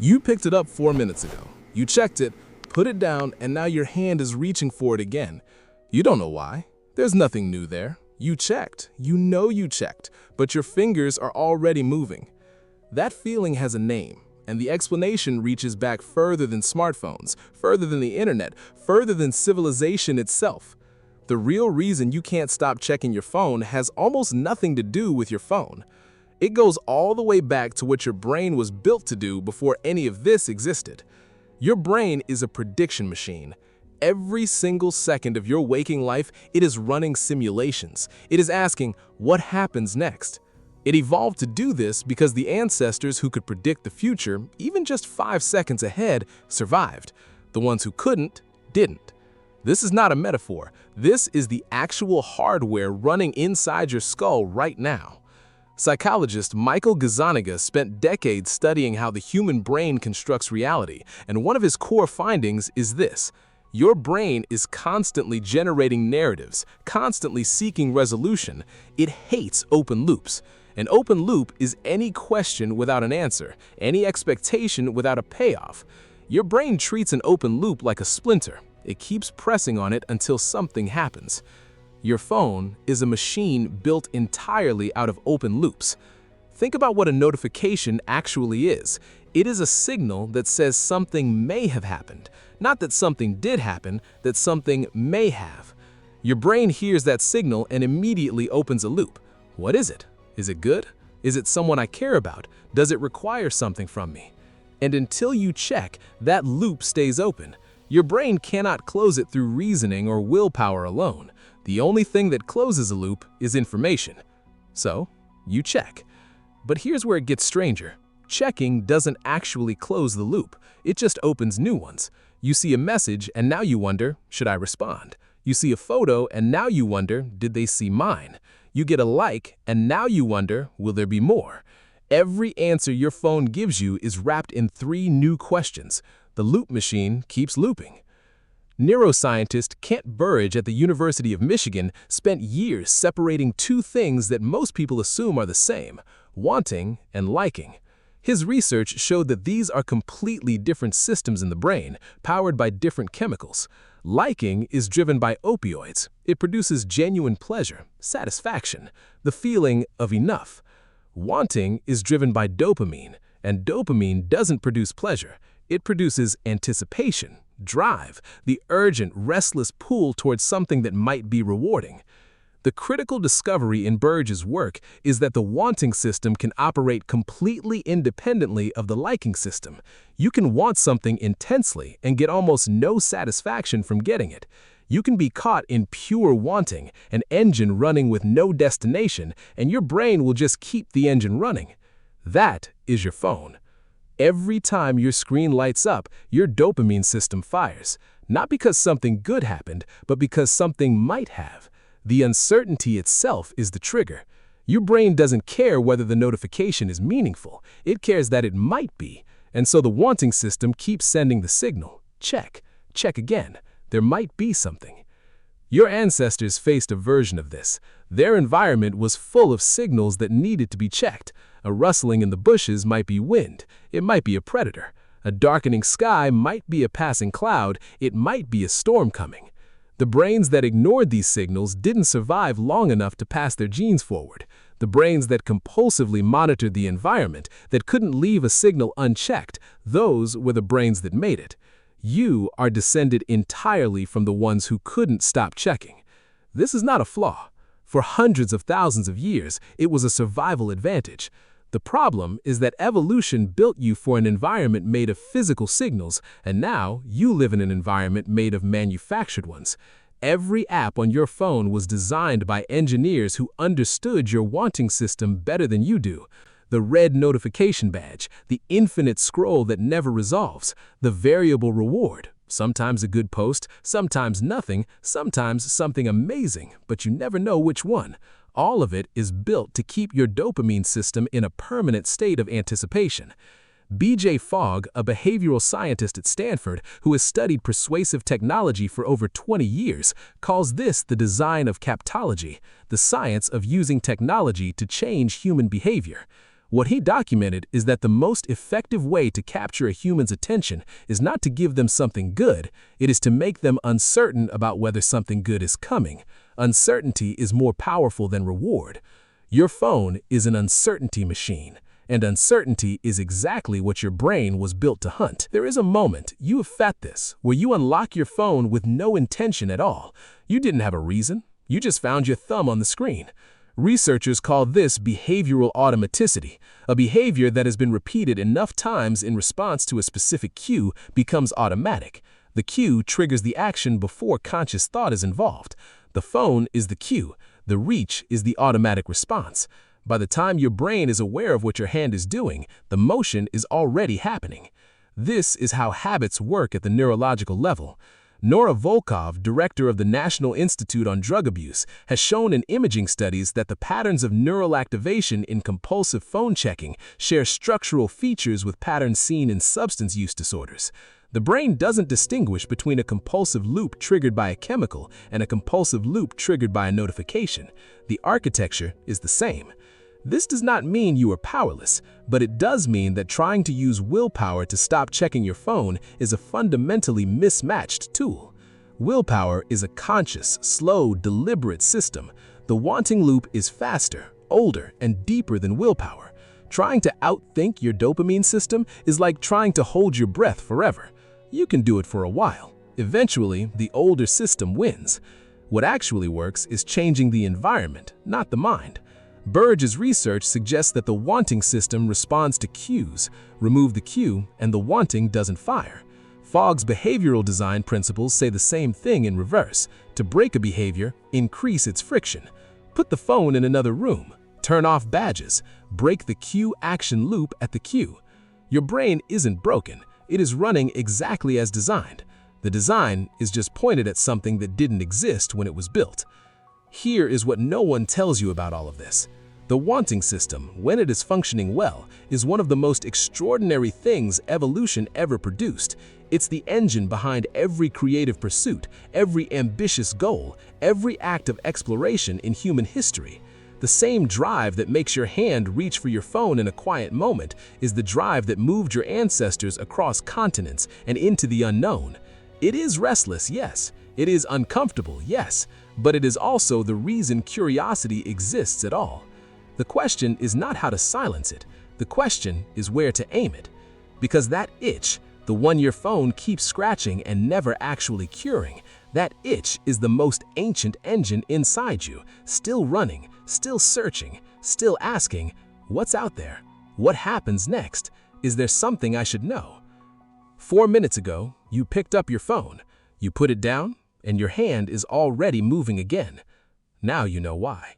You picked it up 4 minutes ago. You checked it, put it down, and now your hand is reaching for it again. You don't know why. There's nothing new there. You checked. You know you checked, but your fingers are already moving. That feeling has a name, and the explanation reaches back further than smartphones, further than the internet, further than civilization itself. The real reason you can't stop checking your phone has almost nothing to do with your phone. It goes all the way back to what your brain was built to do before any of this existed. Your brain is a prediction machine. Every single second of your waking life, it is running simulations. It is asking, what happens next? It evolved to do this because the ancestors who could predict the future, even just 5 seconds ahead, survived. The ones who couldn't, didn't. This is not a metaphor. This is the actual hardware running inside your skull right now. Psychologist Michael Gazzaniga spent decades studying how the human brain constructs reality, and one of his core findings is this: your brain is constantly generating narratives, constantly seeking resolution. It hates open loops. An open loop is any question without an answer, any expectation without a payoff. Your brain treats an open loop like a splinter. It keeps pressing on it until something happens. Your phone is a machine built entirely out of open loops. Think about what a notification actually is. It is a signal that says something may have happened. Not that something did happen, that something may have. Your brain hears that signal and immediately opens a loop. What is it? Is it good? Is it someone I care about? Does it require something from me? And until you check, that loop stays open. Your brain cannot close it through reasoning or willpower alone. The only thing that closes a loop is information. So, you check. But here's where it gets stranger. Checking doesn't actually close the loop. It just opens new ones. You see a message and now you wonder, should I respond? You see a photo and now you wonder, did they see mine? You get a like and now you wonder, will there be more? Every answer your phone gives you is wrapped in 3 new questions. The loop machine keeps looping. Neuroscientist Kent Berridge at the University of Michigan spent years separating 2 things that most people assume are the same: wanting and liking. His research showed that these are completely different systems in the brain, powered by different chemicals. Liking is driven by opioids. It produces genuine pleasure, satisfaction, the feeling of enough. Wanting is driven by dopamine, and dopamine doesn't produce pleasure. It produces anticipation, drive, the urgent, restless pull towards something that might be rewarding. The critical discovery in Berridge's work is that the wanting system can operate completely independently of the liking system. You can want something intensely and get almost no satisfaction from getting it. You can be caught in pure wanting, an engine running with no destination, and your brain will just keep the engine running. That is your phone. Every time your screen lights up, your dopamine system fires, not because something good happened, but because something might have. The uncertainty itself is the trigger. Your brain doesn't care whether the notification is meaningful. It cares that it might be. And so the wanting system keeps sending the signal. Check. Check again. There might be something. Your ancestors faced a version of this. Their environment was full of signals that needed to be checked. A rustling in the bushes might be wind. It might be a predator. A darkening sky might be a passing cloud. It might be a storm coming. The brains that ignored these signals didn't survive long enough to pass their genes forward. The brains that compulsively monitored the environment, that couldn't leave a signal unchecked, those were the brains that made it. You are descended entirely from the ones who couldn't stop checking. This is not a flaw. For hundreds of thousands of years, it was a survival advantage. The problem is that evolution built you for an environment made of physical signals, and now you live in an environment made of manufactured ones. Every app on your phone was designed by engineers who understood your wanting system better than you do. The red notification badge, the infinite scroll that never resolves, the variable reward. Sometimes a good post, sometimes nothing, sometimes something amazing, but you never know which one. All of it is built to keep your dopamine system in a permanent state of anticipation. B.J. Fogg, a behavioral scientist at Stanford who has studied persuasive technology for over 20 years, calls this the design of captology, the science of using technology to change human behavior. What he documented is that the most effective way to capture a human's attention is not to give them something good, it is to make them uncertain about whether something good is coming. Uncertainty is more powerful than reward. Your phone is an uncertainty machine, and uncertainty is exactly what your brain was built to hunt. There is a moment, you have felt this, where you unlock your phone with no intention at all. You didn't have a reason, you just found your thumb on the screen. Researchers call this behavioral automaticity. A behavior that has been repeated enough times in response to a specific cue becomes automatic. The cue triggers the action before conscious thought is involved. The phone is the cue. The reach is the automatic response. By the time your brain is aware of what your hand is doing, the motion is already happening. This is how habits work at the neurological level. Nora Volkov, director of the National Institute on Drug Abuse, has shown in imaging studies that the patterns of neural activation in compulsive phone checking share structural features with patterns seen in substance use disorders. The brain doesn't distinguish between a compulsive loop triggered by a chemical and a compulsive loop triggered by a notification. The architecture is the same. This does not mean you are powerless, but it does mean that trying to use willpower to stop checking your phone is a fundamentally mismatched tool. Willpower is a conscious, slow, deliberate system. The wanting loop is faster, older, and deeper than willpower. Trying to outthink your dopamine system is like trying to hold your breath forever. You can do it for a while. Eventually, the older system wins. What actually works is changing the environment, not the mind. Berridge's research suggests that the wanting system responds to cues. Remove the cue, and the wanting doesn't fire. Fogg's behavioral design principles say the same thing in reverse. To break a behavior, increase its friction. Put the phone in another room. Turn off badges. Break the cue-action loop at the cue. Your brain isn't broken. It is running exactly as designed. The design is just pointed at something that didn't exist when it was built. Here is what no one tells you about all of this. The wanting system, when it is functioning well, is one of the most extraordinary things evolution ever produced. It's the engine behind every creative pursuit, every ambitious goal, every act of exploration in human history. The same drive that makes your hand reach for your phone in a quiet moment is the drive that moved your ancestors across continents and into the unknown. It is restless, yes. It is uncomfortable, yes. But it is also the reason curiosity exists at all. The question is not how to silence it. The question is where to aim it. Because that itch, the one your phone keeps scratching and never actually curing, that itch is the most ancient engine inside you, still running, still searching, still asking, what's out there? What happens next? Is there something I should know? 4 minutes ago, you picked up your phone. You put it down, and your hand is already moving again. Now you know why.